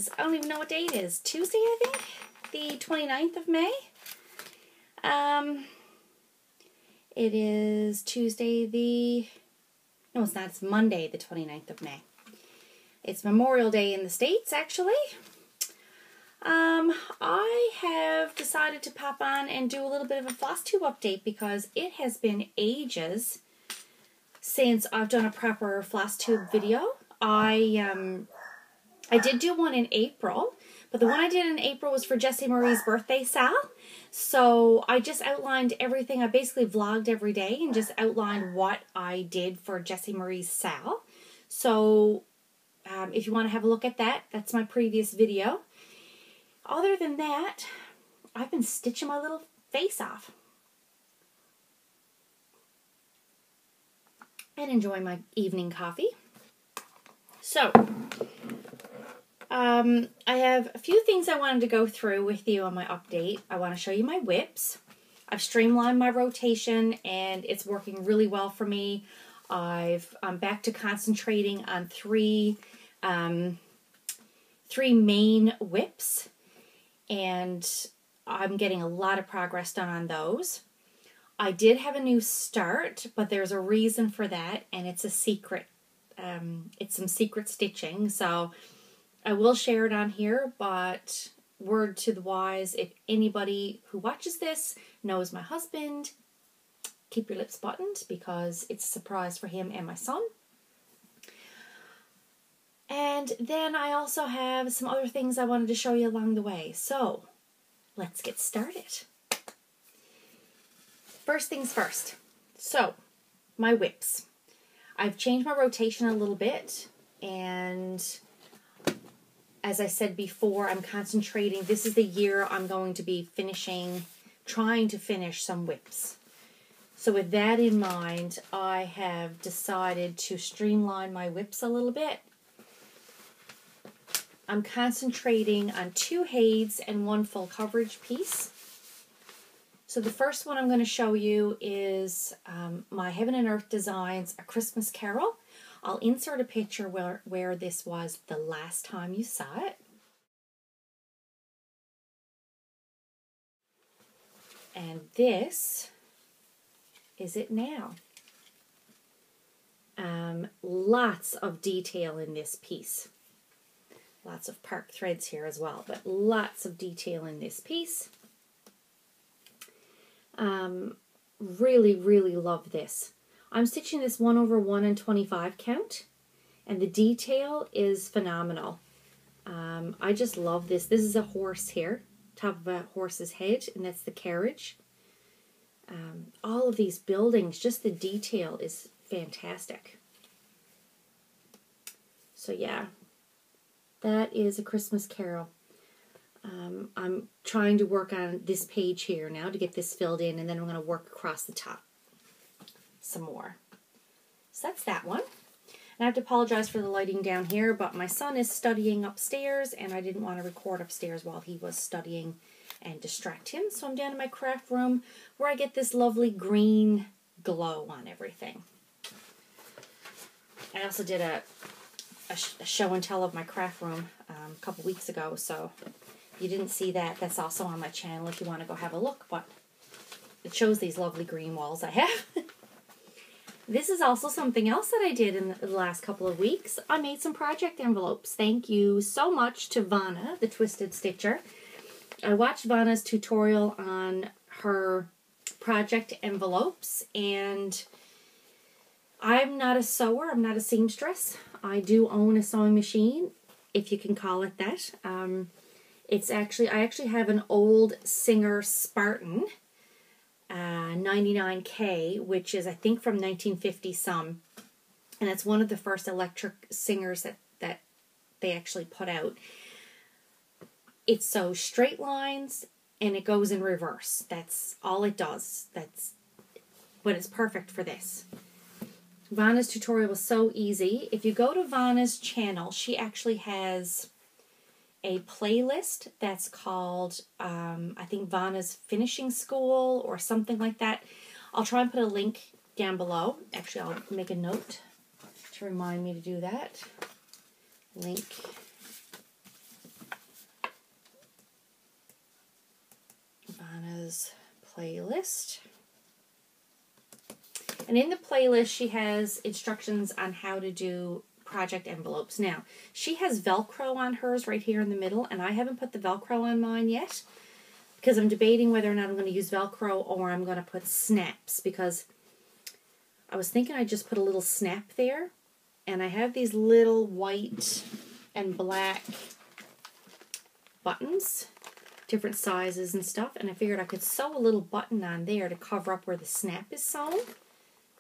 is, I don't even know what day it is, Tuesday, I think? The 29th of May? It is Tuesday no, it's not, it's Monday the 29th of May. It's Memorial Day in the States, actually. I have decided to pop on and do a little bit of a Flosstube update because it has been ages since I've done a proper Flosstube video. I did do one in April, but the one I did in April was for Jessie Marie's birthday sal. So I just outlined everything. I basically vlogged every day and just outlined what I did for Jessie Marie's sal. So if you want to have a look at that, that's my previous video. Other than that, I've been stitching my little face off and enjoying my evening coffee. So, I have a few things I wanted to go through with you on my update. I want to show you my whips. I've streamlined my rotation and it's working really well for me. I'm back to concentrating on three main whips, and I'm getting a lot of progress done on those. I did have a new start, but there's a reason for that, and it's a secret. It's some secret stitching, so I will share it on here, but word to the wise, if anybody who watches this knows my husband, keep your lips buttoned because it's a surprise for him and my son. And then I also have some other things I wanted to show you along the way. So, let's get started. First things first. So, my whips. I've changed my rotation a little bit, and as I said before, I'm concentrating. This is the year I'm going to be trying to finish some whips. So with that in mind, I have decided to streamline my whips a little bit. I'm concentrating on 2 heids and 1 full coverage piece. So the first one I'm going to show you is my Heaven and Earth Designs A Christmas Carol. I'll insert a picture where this was the last time you saw it. And this is it now. Lots of detail in this piece. Lots of park threads here as well, but lots of detail in this piece. Really, really love this. I'm stitching this 1/1 and 25 count, and the detail is phenomenal. I just love this. This is a horse here, top of a horse's head, and that's the carriage. All of these buildings, just the detail is fantastic. So yeah, that is A Christmas Carol. I'm trying to work on this page here now to get this filled in, and then I'm going to work across the top some more. So that's that one. And I have to apologize for the lighting down here, but my son is studying upstairs, and I didn't want to record upstairs while he was studying and distract him. So I'm down in my craft room where I get this lovely green glow on everything. I also did a show and tell of my craft room a couple weeks ago, so if you didn't see that, that's also on my channel if you want to go have a look, but it shows these lovely green walls I have. This is also something else that I did in the last couple of weeks. I made some project envelopes. Thank you so much to Vonna, the Twisted Stitcher. I watched Vonna's tutorial on her project envelopes, and I'm not a sewer, I'm not a seamstress. I do own a sewing machine, if you can call it that. I actually have an old Singer Spartan 99K, which is I think from 1950 some, and it's one of the first electric singers that they actually put out. It sews straight lines and it goes in reverse. That's all it does. But it's perfect for this. Vonna's tutorial was so easy. If you go to Vonna's channel, she actually has a playlist that's called, I think, Vonna's Finishing School or something like that. I'll try and put a link down below. Actually, I'll make a note to remind me to do that. Link Vonna's playlist. And in the playlist, she has instructions on how to do project envelopes. Now, she has Velcro on hers right here in the middle, and I haven't put the Velcro on mine yet because I'm debating whether or not I'm going to use Velcro or I'm going to put snaps, because I was thinking I'd just put a little snap there, and I have these little white and black buttons, different sizes and stuff, and I figured I could sew a little button on there to cover up where the snap is sewn,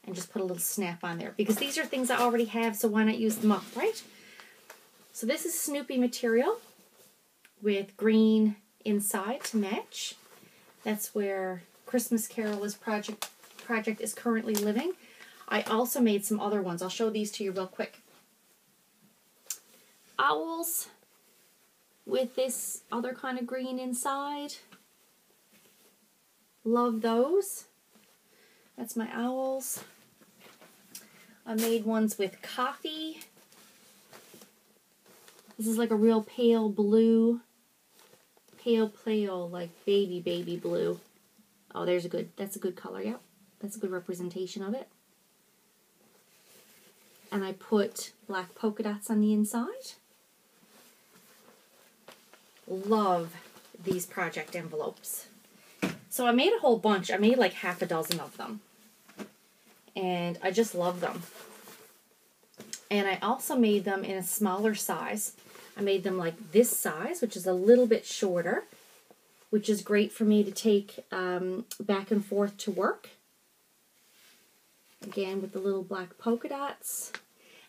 and just put a little snap on there, because these are things I already have, so why not use them up, right? So this is Snoopy material with green inside to match. That's where Christmas Carol's project is currently living. I also made some other ones. I'll show these to you real quick. Owls with this other kind of green inside. Love those. That's my owls. I made ones with coffee. This is like a real pale blue. Pale, like baby blue. Oh, that's a good color, yeah. That's a good representation of it. And I put black polka dots on the inside. Love these project envelopes. So I made a whole bunch. I made like half a dozen of them. And I just love them. And I also made them in a smaller size. I made them like this size, which is a little bit shorter, which is great for me to take back and forth to work. Again, with the little black polka dots.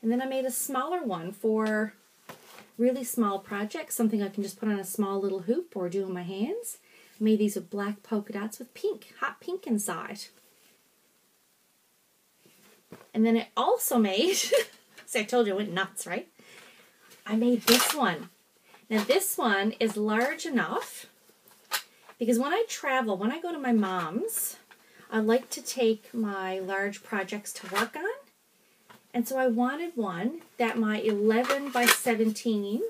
And then I made a smaller one for really small projects, something I can just put on a small little hoop or do in my hands. I made these with black polka dots with pink, hot pink inside. And then I also made, see, I told you I went nuts, right? I made this one. Now this one is large enough because when I travel, when I go to my mom's, I like to take my large projects to work on. And so I wanted one that my 11 by 17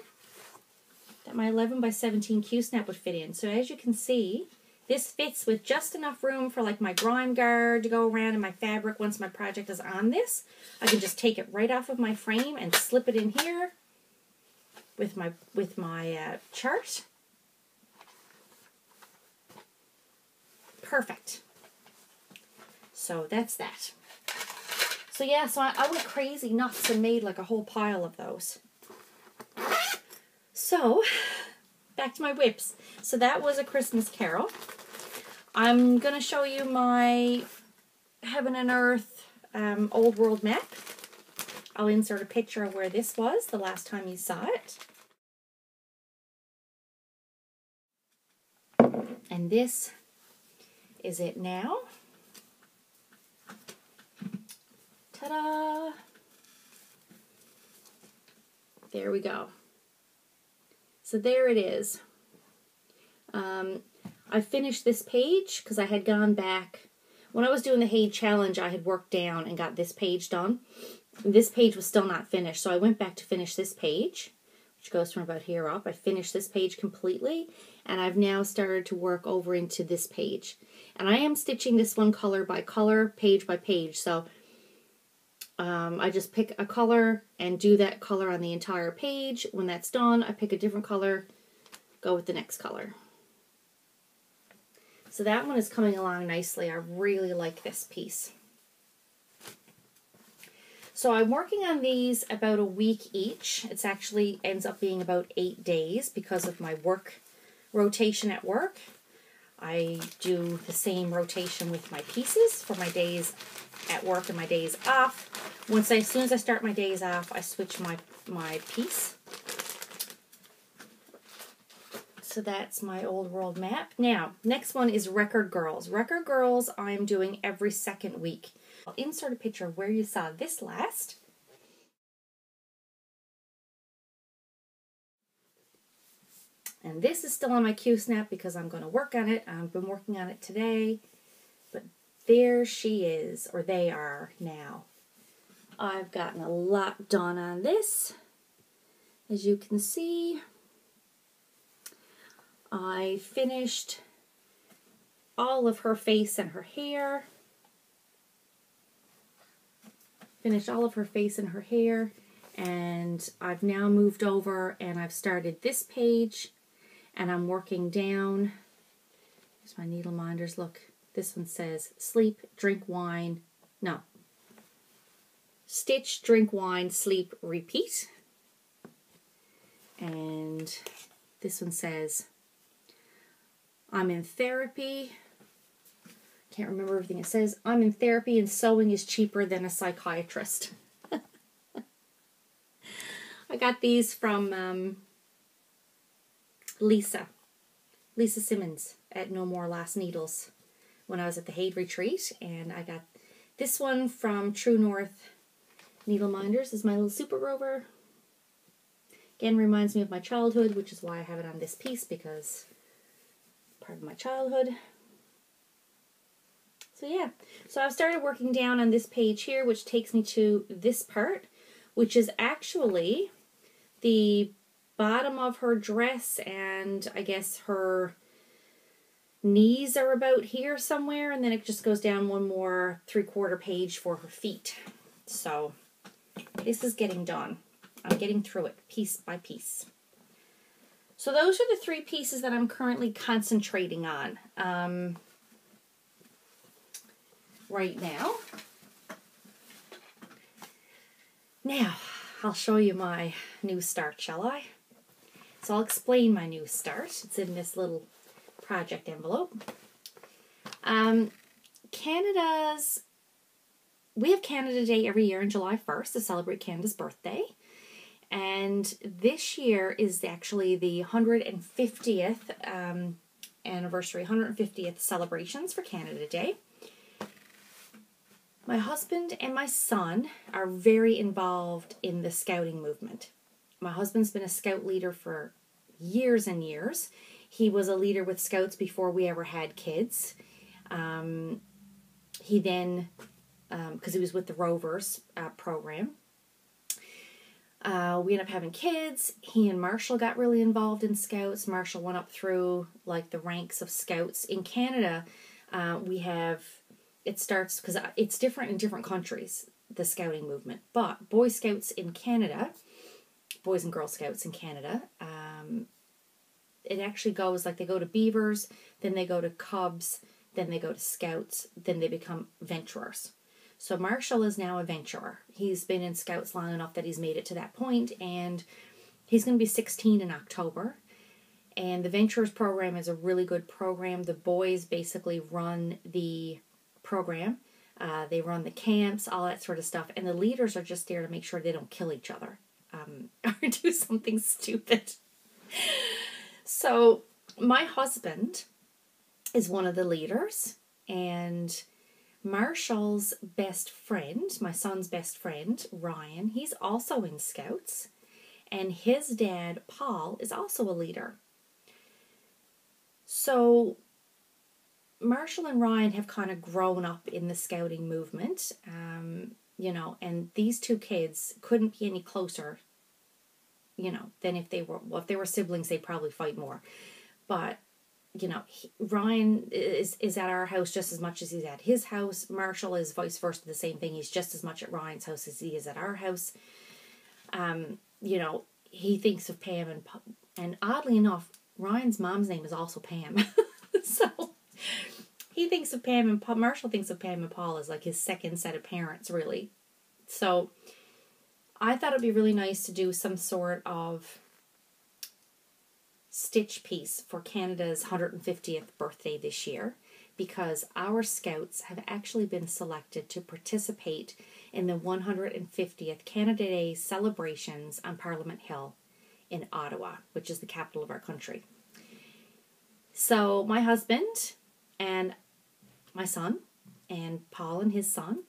Q-snap would fit in. So as you can see, this fits with just enough room for like my grime guard to go around in my fabric. Once my project is on this, I can just take it right off of my frame and slip it in here with my chart. Perfect. So that's that. So yeah, so I went crazy nuts and made like a whole pile of those. So, back to my whips. So that was A Christmas Carol. I'm going to show you my Heaven and Earth Old World map. I'll insert a picture of where this was the last time you saw it. And this is it now. Ta-da! There we go. So there it is. I finished this page because I had gone back. When I was doing the Hay Challenge, I had worked down and got this page done. This page was still not finished, so I went back to finish this page, which goes from about here up. I finished this page completely, and I've now started to work over into this page. And I am stitching this one color by color, page by page, so I just pick a color and do that color on the entire page. When that's done, I pick a different color, go with the next color. So that one is coming along nicely. I really like this piece. So I'm working on these about a week each. It actually ends up being about 8 days because of my work rotation at work. I do the same rotation with my pieces for my days at work and my days off. As soon as I start my days off, I switch my piece. So that's my old world map. Now, next one is Record Girls. Record Girls I'm doing every second week. I'll insert a picture of where you saw this last. And this is still on my Q-snap because I'm going to work on it. I've been working on it today. But there she is, or they are now. I've gotten a lot done on this. As you can see, I finished all of her face and her hair. Finished all of her face and her hair. And I've now moved over and I've started this page. And I'm working down. Here's my needle minders. Look, this one says sleep, drink wine. No. Stitch, drink wine, sleep, repeat. And this one says I'm in therapy. Can't remember everything it says. I'm in therapy and sewing is cheaper than a psychiatrist. I got these from Lisa Simmons at No More Last Needles when I was at the Haid Retreat. And I got this one from True North Needle Minders. This is my little Super Rover. Again, reminds me of my childhood, which is why I have it on this piece, because part of my childhood. So yeah, so I've started working down on this page here, which takes me to this part, which is actually the bottom of her dress, and I guess her knees are about here somewhere, and then it just goes down one more 3/4 page for her feet. So this is getting done. I'm getting through it piece by piece. So those are the 3 pieces that I'm currently concentrating on right now. Now, I'll show you my new start, shall I? So I'll explain my new start. It's in this little project envelope. We have Canada Day every year on July 1st to celebrate Canada's birthday. And this year is actually the 150th anniversary, 150th celebrations for Canada Day. My husband and my son are very involved in the scouting movement. My husband's been a scout leader for years and years. He was a leader with scouts before we ever had kids. He then, because he was with the Rovers program, we ended up having kids. He and Marshall got really involved in scouts. Marshall went up through like the ranks of scouts. In Canada, we have, it starts, because it's different in different countries, the scouting movement. But Boy Scouts in Canada, Boys and Girl Scouts in Canada, it actually goes like they go to Beavers, then they go to Cubs, then they go to Scouts, then they become Venturers. So Marshall is now a Venturer. He's been in Scouts long enough that he's made it to that point, and he's going to be 16 in October. And the Venturers program is a really good program. The boys basically run the program. They run the camps, all that sort of stuff. And the leaders are just there to make sure they don't kill each other or do something stupid. So my husband is one of the leaders, and Marshall's best friend, my son's best friend, Ryan, he's also in Scouts, and his dad, Paul, is also a leader. So Marshall and Ryan have kind of grown up in the scouting movement, you know, and these 2 kids couldn't be any closer, you know, than if they were, well, if they were siblings, they'd probably fight more. But you know, Ryan is at our house just as much as he's at his house. Marshall is vice versa, the same thing. He's just as much at Ryan's house as he is at our house. You know, he thinks of Pam and oddly enough, Ryan's mom's name is also Pam. So he thinks of Pam and Marshall thinks of Pam and Paul as like his second set of parents, really. So I thought it'd be really nice to do some sort of stitch piece for Canada's 150th birthday this year, because our scouts have actually been selected to participate in the 150th Canada Day celebrations on Parliament Hill in Ottawa, which is the capital of our country. So my husband and my son and Paul and his son,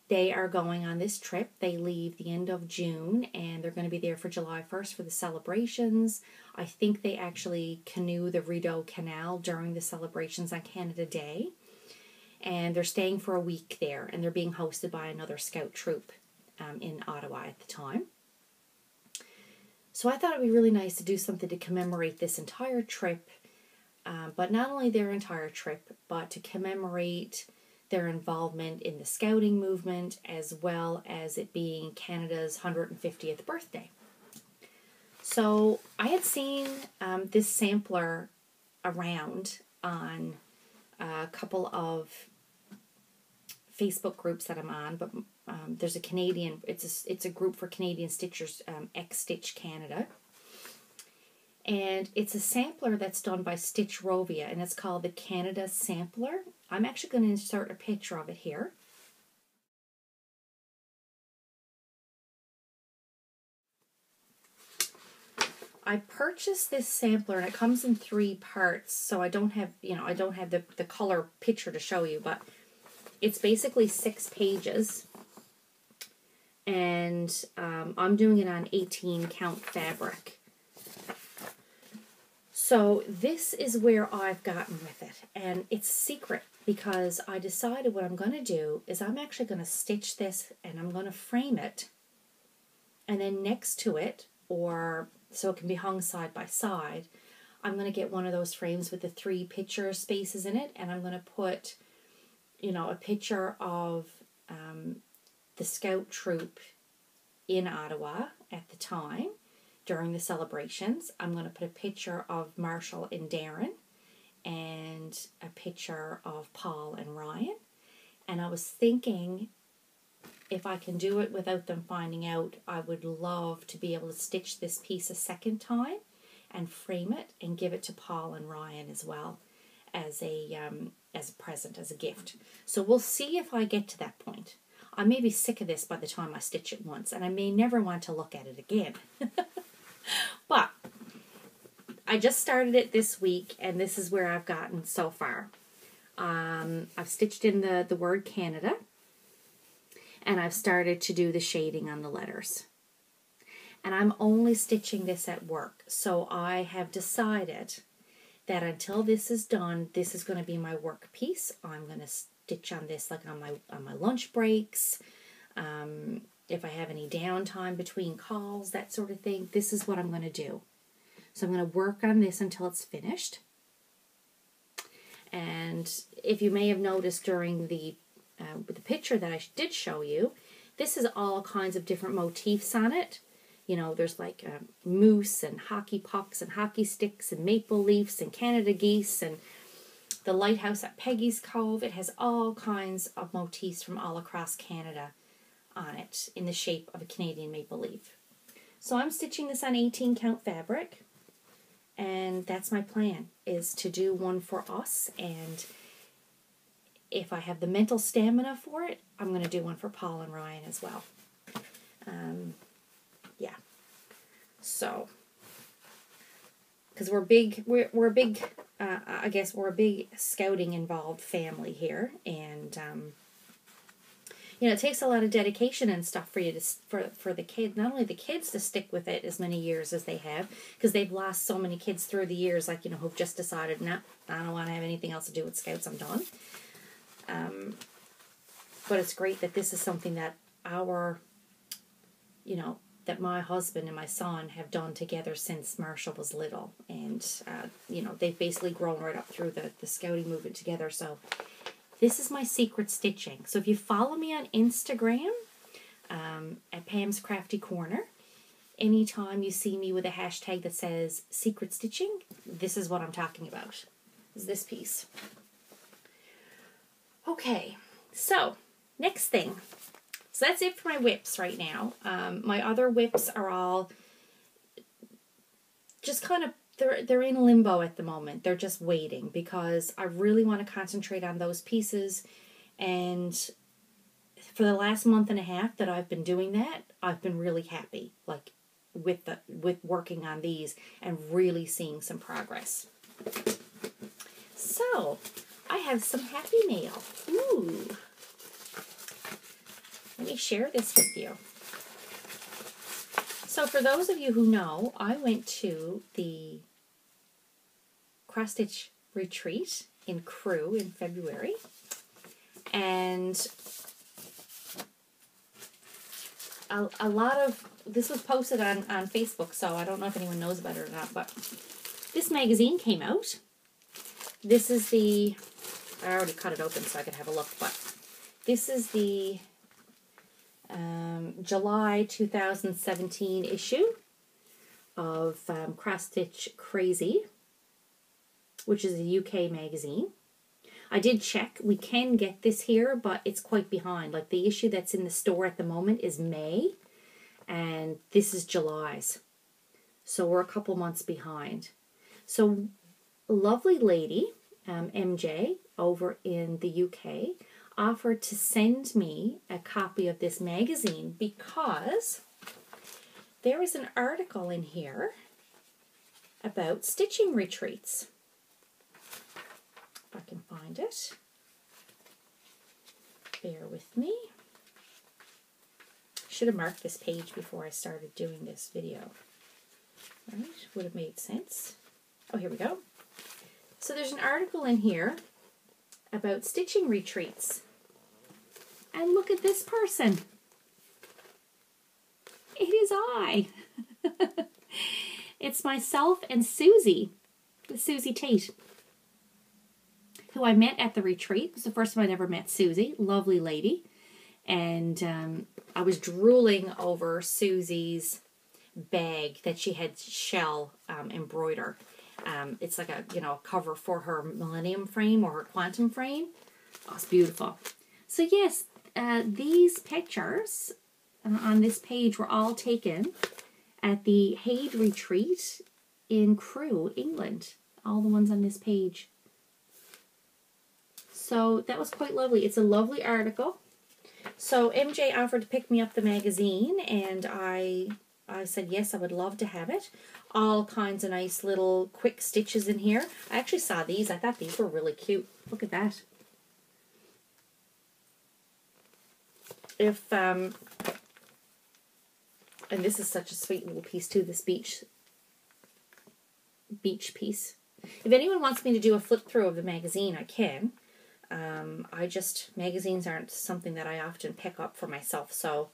they are going on this trip. They leave the end of June, and they're going to be there for July 1st for the celebrations. I think they actually canoe the Rideau Canal during the celebrations on Canada Day. And they're staying for a week there, and they're being hosted by another scout troop in Ottawa at the time. So I thought it would be really nice to do something to commemorate this entire trip. but not only their entire trip, but to commemorate their involvement in the scouting movement, as well as it being Canada's 150th birthday. So I had seen this sampler around on a couple of Facebook groups that I'm on, but there's a Canadian, it's a group for Canadian stitchers, X-Stitch Canada. And it's a sampler that's done by Stitch Rovia, and it's called the Canada Sampler. I'm actually going to insert a picture of it here. I purchased this sampler, and it comes in 3 parts, so I don't have, I don't have the color picture to show you, but it's basically 6 pages, and I'm doing it on 18 count fabric. So this is where I've gotten with it, and it's secret because I decided what I'm going to do is I'm actually going to stitch this and I'm going to frame it, and then next to it, or so it can be hung side by side, I'm going to get one of those frames with the 3 picture spaces in it, and I'm going to put, a picture of the scout troop in Ottawa at the time during the celebrations. I'm going to put a picture of Marshall and Darren and a picture of Paul and Ryan. And I was thinking, if I can do it without them finding out, I would love to be able to stitch this piece a second time and frame it and give it to Paul and Ryan as well as a present, as a gift. So we'll see if I get to that point. I may be sick of this by the time I stitch it once, and I may never want to look at it again. But I just started it this week, and this is where I've gotten so far. I've stitched in the word Canada, and I've started to do the shading on the letters. And I'm only stitching this at work, so I have decided that until this is done, this is going to be my work piece. I'm going to stitch on this like on my lunch breaks, if I have any downtime between calls, that sort of thing. This is what I'm going to do. So I'm going to work on this until it's finished. And if you may have noticed during the picture that I did show you, this is all kinds of different motifs on it. There's like moose and hockey pucks and hockey sticks and maple leaves and Canada geese and the lighthouse at Peggy's Cove. It has all kinds of motifs from all across Canada on it in the shape of a Canadian maple leaf. So I'm stitching this on 18 count fabric, and that's my plan, is to do one for us, and if I have the mental stamina for it, I'm going to do one for Paul and Ryan as well. Yeah. So, because we're a big, I guess we're a big scouting involved family here, and it takes a lot of dedication and stuff for you to for the kids, not only the kids to stick with it as many years as they have, because they've lost so many kids through the years, like who've just decided, no, I don't want to have anything else to do with Scouts, I'm done. But it's great that this is something that that my husband and my son have done together since Marshall was little, and they've basically grown right up through the scouting movement together. So this is my secret stitching. So if you follow me on Instagram at Pam's Crafty Corner, anytime you see me with a hashtag that says secret stitching, this is what I'm talking about. Is this piece. Okay, so next thing. So that's it for my whips right now. My other whips are all just kind of, they're in limbo at the moment. They're just waiting because I really want to concentrate on those pieces. And for the last month and a half that I've been doing that, I've been really happy, like with working on these and really seeing some progress. So I have some happy mail. Ooh. Let me share this with you. So for those of you who know, I went to the cross stitch retreat in Crewe in February, and a lot of this was posted on Facebook, so I don't know if anyone knows about it or not, but this magazine came out, This is the, I already cut it open so I could have a look, but this is the July 2017 issue of Cross Stitch Crazy, which is a UK magazine. I did check. We can get this here, but it's quite behind. Like the issue that's in the store at the moment is May, and this is July's. So we're a couple months behind. So a lovely lady, MJ, over in the UK, offered to send me a copy of this magazine because there is an article in here about stitching retreats. If I can find it. Bear with me. Should have marked this page before I started doing this video. Right? Would have made sense. Oh, here we go. So there's an article in here about stitching retreats. And look at this person. It is I. It's myself and Susie, Susie Tate, who I met at the retreat. It was the first time I'd ever met Susie. Lovely lady. And I was drooling over Susie's bag that she had shell embroider. It's like a, a cover for her Millennium frame or her Quantum frame. Oh, it's beautiful. So yes, these pictures on this page were all taken at the Haid Retreat in Crewe, England. All the ones on this page. So that was quite lovely. It's a lovely article. So MJ offered to pick me up the magazine, and I said yes, I would love to have it. All kinds of nice little quick stitches in here. I actually saw these. I thought these were really cute. Look at that. If and this is such a sweet little piece too, this beach piece. If anyone wants me to do a flip through of the magazine, I can. Magazines aren't something that I often pick up for myself, so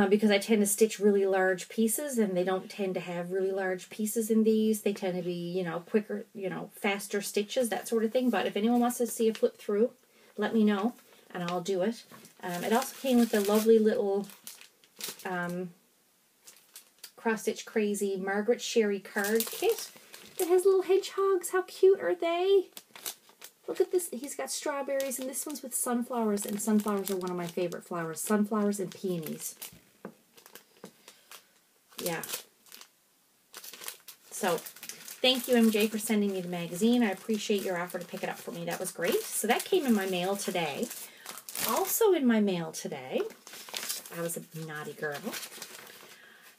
because I tend to stitch really large pieces, and they don't tend to have really large pieces in these. They tend to be, quicker, faster stitches, that sort of thing. But if anyone wants to see a flip through, let me know, and I'll do it. It also came with a lovely little Cross Stitch Crazy Margaret Sherry card kit that has little hedgehogs. How cute are they? Look at this. He's got strawberries, and this one's with sunflowers, and sunflowers are one of my favorite flowers. Sunflowers and peonies. Yeah. So, thank you, MJ, for sending me the magazine. I appreciate your offer to pick it up for me. That was great. So that came in my mail today. Also in my mail today, I was a naughty girl.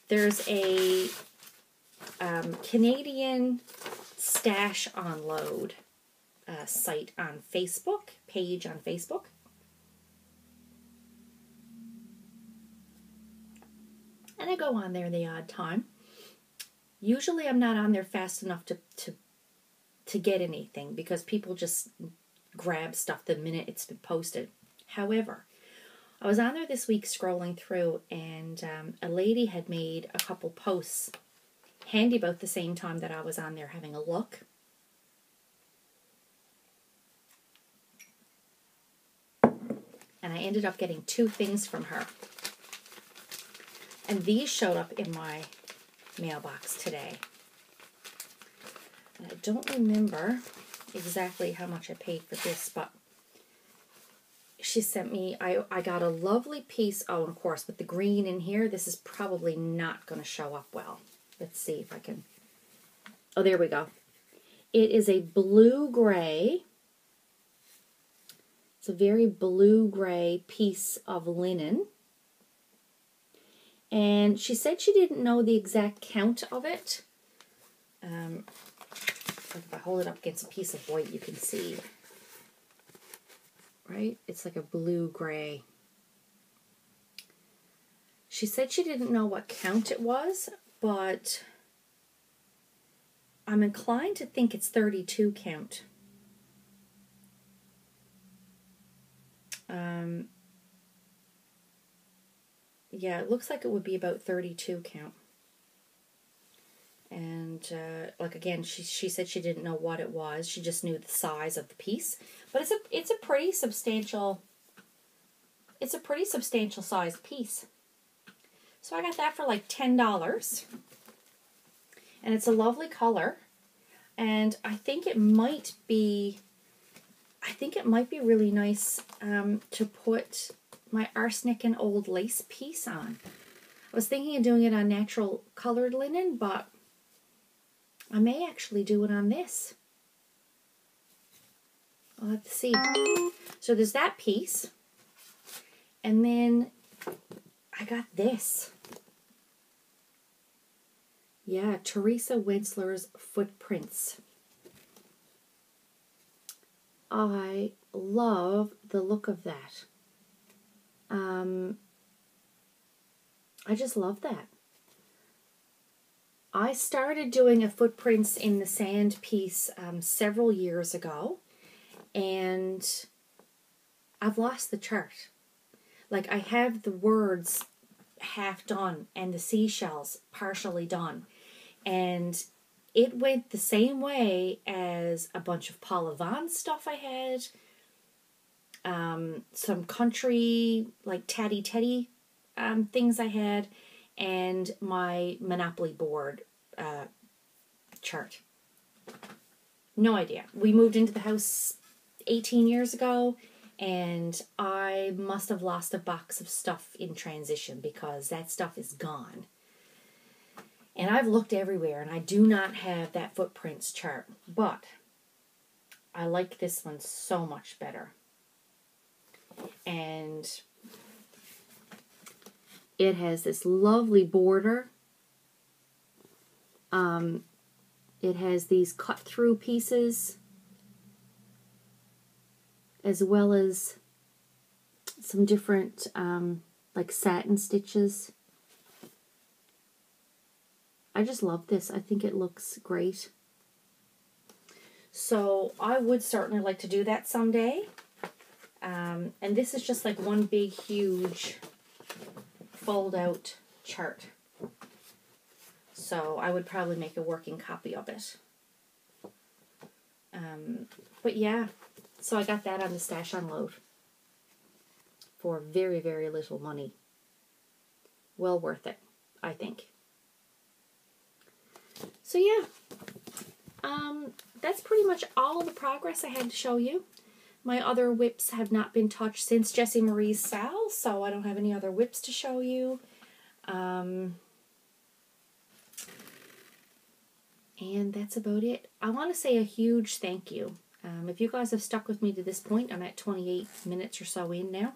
There's a Canadian stash unload site on Facebook, page on Facebook. And I go on there the odd time. Usually I'm not on there fast enough to get anything because people just grab stuff the minute it's been posted. However, I was on there this week scrolling through, and a lady had made a couple posts handy about the same time that I was on there having a look. And I ended up getting two things from her. And these showed up in my mailbox today. And I don't remember exactly how much I paid for this, but she sent me, I got a lovely piece. Oh, and of course, with the green in here, this is probably not going to show up well. Let's see if I can. Oh, there we go. It is a blue-gray. It's a very blue-gray piece of linen. And she said she didn't know the exact count of it. If I hold it up against a piece of white, you can see. Right? It's like a blue-gray. She said she didn't know what count it was, but I'm inclined to think it's 32 count. Yeah, it looks like it would be about 32 count. And and like again, she said she didn't know what it was. She just knew the size of the piece. But it's a pretty substantial. It's a pretty substantial sized piece. So I got that for like $10, and it's a lovely color. And I think it might be. I think it might be really nice to put my arsenic and old lace piece on. I was thinking of doing it on natural colored linen, but I may actually do it on this. I'll have to see. So there's that piece. And then I got this. Yeah, Teresa Wentzler's Footprints. I love the look of that. I just love that. I started doing a footprints in the sand piece several years ago, and I've lost the chart. Like, I have the words half done and the seashells partially done, and it went the same way as a bunch of Paula Vaughn stuff I had, some country, like Tatty Teddy things I had, and my Monopoly board chart. No idea. We moved into the house 18 years ago, and I must have lost a box of stuff in transition because that stuff is gone. And I've looked everywhere, and I do not have that footprints chart, but I like this one so much better. And it has this lovely border. It has these cut-through pieces, as well as some different, like satin stitches. I just love this. I think it looks great. So I would certainly like to do that someday. And this is just like one big, huge fold-out chart. So I would probably make a working copy of it. But yeah, so I got that on the Stash Unload for very, very little money. Well worth it, I think. So yeah, that's pretty much all the progress I had to show you. My other whips have not been touched since Jessie Marie's sale, so I don't have any other whips to show you. And that's about it. I want to say a huge thank you. If you guys have stuck with me to this point, I'm at 28 minutes or so in now.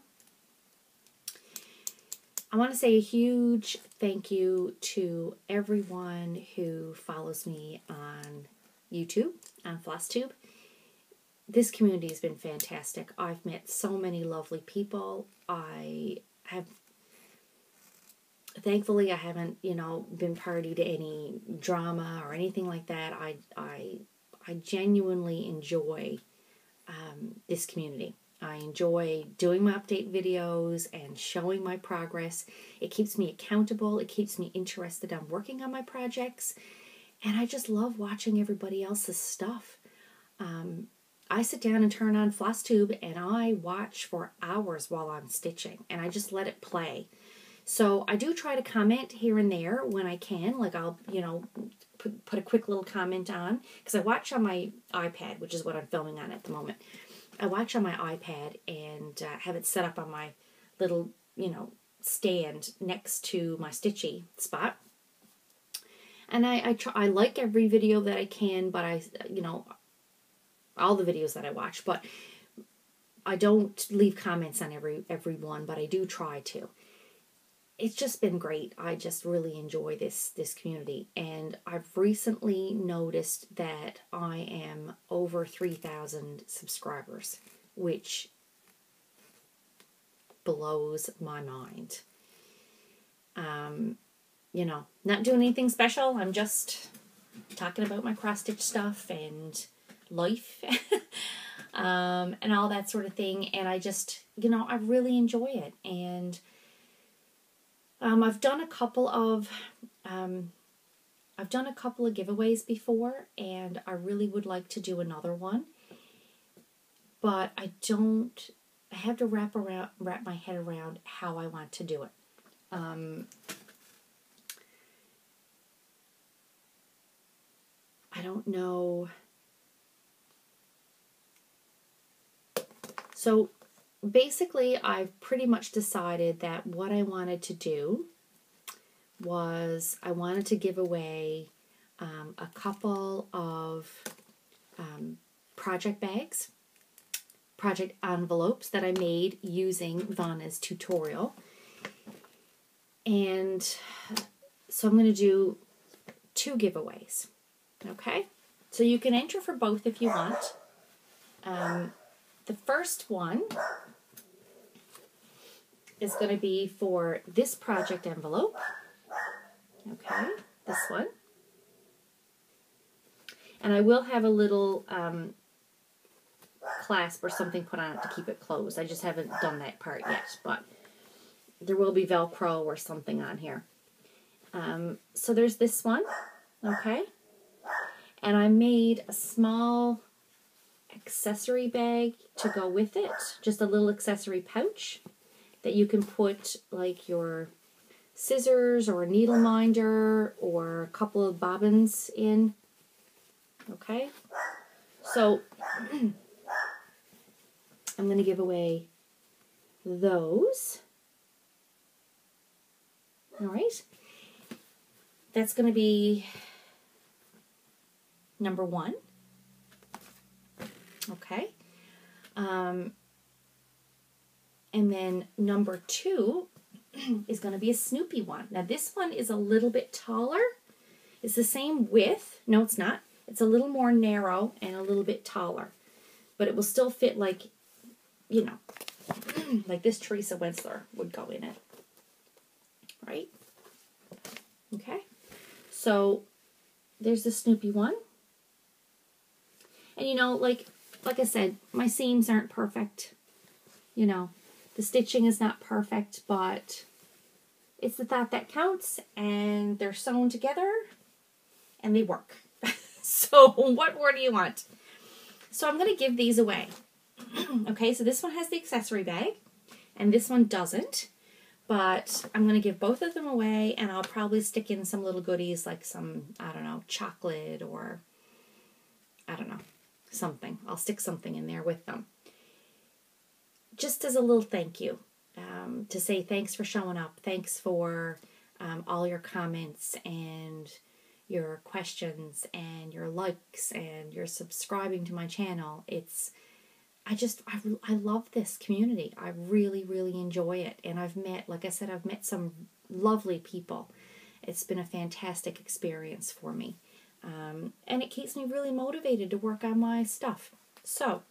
I want to say a huge thank you to everyone who follows me on YouTube, on Flosstube. This community has been fantastic. I've met so many lovely people. Thankfully, I haven't, been party to any drama or anything like that. I genuinely enjoy this community. I enjoy doing my update videos and showing my progress. It keeps me accountable. It keeps me interested in working on my projects. And I just love watching everybody else's stuff. I sit down and turn on Flosstube and I watch for hours while I'm stitching. And I just let it play. So I do try to comment here and there when I can. Like I'll, put a quick little comment on. Because I watch on my iPad, which is what I'm filming on at the moment. I watch on my iPad and have it set up on my little, stand next to my stitchy spot. And I like every video that I can, but all the videos that I watch, but I don't leave comments on every one, but I do try to. It's just been great. I just really enjoy this community. And I've recently noticed that I am over 3,000 subscribers, which blows my mind. Not doing anything special. I'm just talking about my cross-stitch stuff and life and all that sort of thing. And I just, I really enjoy it. And I've done a couple of I've done a couple of giveaways before, and I really would like to do another one. But I have to wrap my head around how I want to do it. I don't know. So basically, I've pretty much decided that what I wanted to do was I wanted to give away a couple of project bags, project envelopes that I made using Vonna's tutorial. And so I'm going to do 2 giveaways. Okay? So you can enter for both if you want. The first one is going to be for this project envelope. Okay, this one. And I will have a little clasp or something put on it to keep it closed. I just haven't done that part yet, but there will be Velcro or something on here. So there's this one, okay? And I made a small accessory bag to go with it, just a little accessory pouch that you can put like your scissors or a needle minder or a couple of bobbins in. Okay, so I'm going to give away those. All right, that's going to be number 1. Okay, and then number 2 is going to be a Snoopy one. Now this one is a little bit taller. It's the same width. No, it's not. It's a little more narrow and a little bit taller. But it will still fit like, you know, like this Teresa Wensler would go in it. Right? Okay. So there's the Snoopy one. And you know, like I said, my seams aren't perfect. You know, the stitching is not perfect, but it's the thought that counts, and they're sewn together and they work. So what more do you want? So I'm going to give these away. Okay, so this one has the accessory bag and this one doesn't, but I'm going to give both of them away, and I'll probably stick in some little goodies like some, I don't know, chocolate or I don't know, something. I'll stick something in there with them. Just as a little thank you, to say thanks for showing up. Thanks for all your comments and your questions and your likes and your subscribing to my channel. I love this community. I really, really enjoy it. And I've met some lovely people. It's been a fantastic experience for me. And it keeps me really motivated to work on my stuff. So,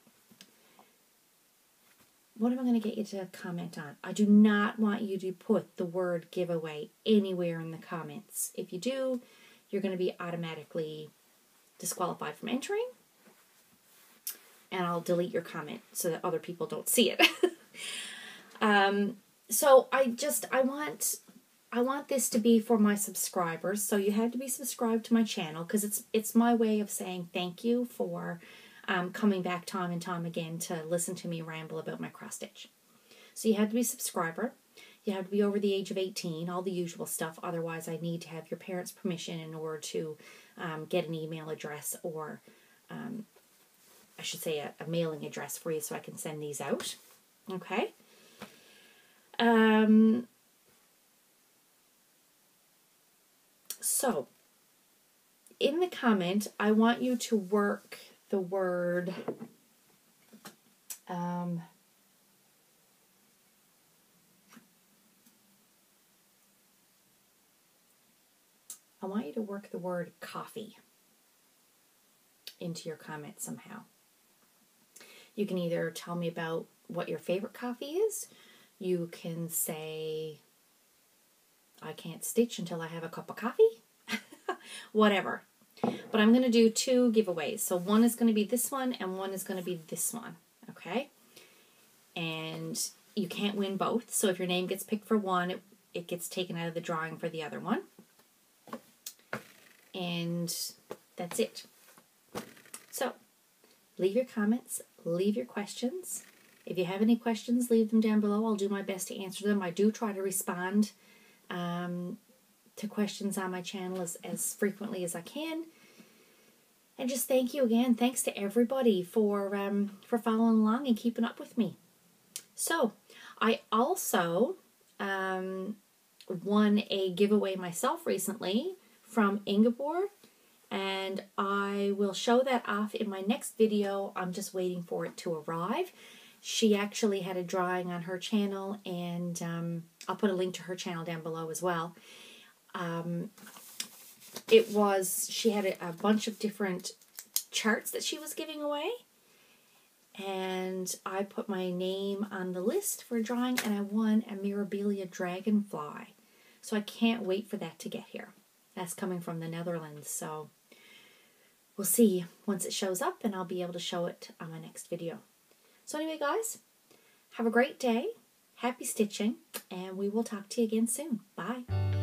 what am I going to get you to comment on? I do not want you to put the word giveaway anywhere in the comments. If you do, you're going to be automatically disqualified from entering. And I'll delete your comment so that other people don't see it. So I want this to be for my subscribers. So you have to be subscribed to my channel, because it's my way of saying thank you for coming back time and time again to listen to me ramble about my cross stitch. So you have to be a subscriber. You have to be over the age of 18, all the usual stuff. Otherwise, I need to have your parents' permission in order to get an email address, or I should say a mailing address for you so I can send these out. Okay. So, in the comment, I want you to work the word coffee into your comment somehow. You can either tell me about what your favorite coffee is. You can say, I can't stitch until I have a cup of coffee. Whatever. But I'm going to do 2 giveaways. So one is going to be this one and one is going to be this one. Okay? And you can't win both. So if your name gets picked for one, it gets taken out of the drawing for the other one. and that's it. So, leave your comments, leave your questions. If you have any questions, leave them down below. I'll do my best to answer them. I do try to respond to questions on my channel as frequently as I can. And just thank you again. Thanks to everybody for following along and keeping up with me. So, I also won a giveaway myself recently from Ingeborg, and I will show that off in my next video. I'm just waiting for it to arrive. She actually had a drawing on her channel, and I'll put a link to her channel down below as well. She had a bunch of different charts that she was giving away, and I put my name on the list for a drawing, and I won a Mirabilia dragonfly. So I can't wait for that to get here. That's coming from the Netherlands, so we'll see once it shows up, and I'll be able to show it on my next video. So anyway, guys, have a great day, happy stitching, and we will talk to you again soon. Bye.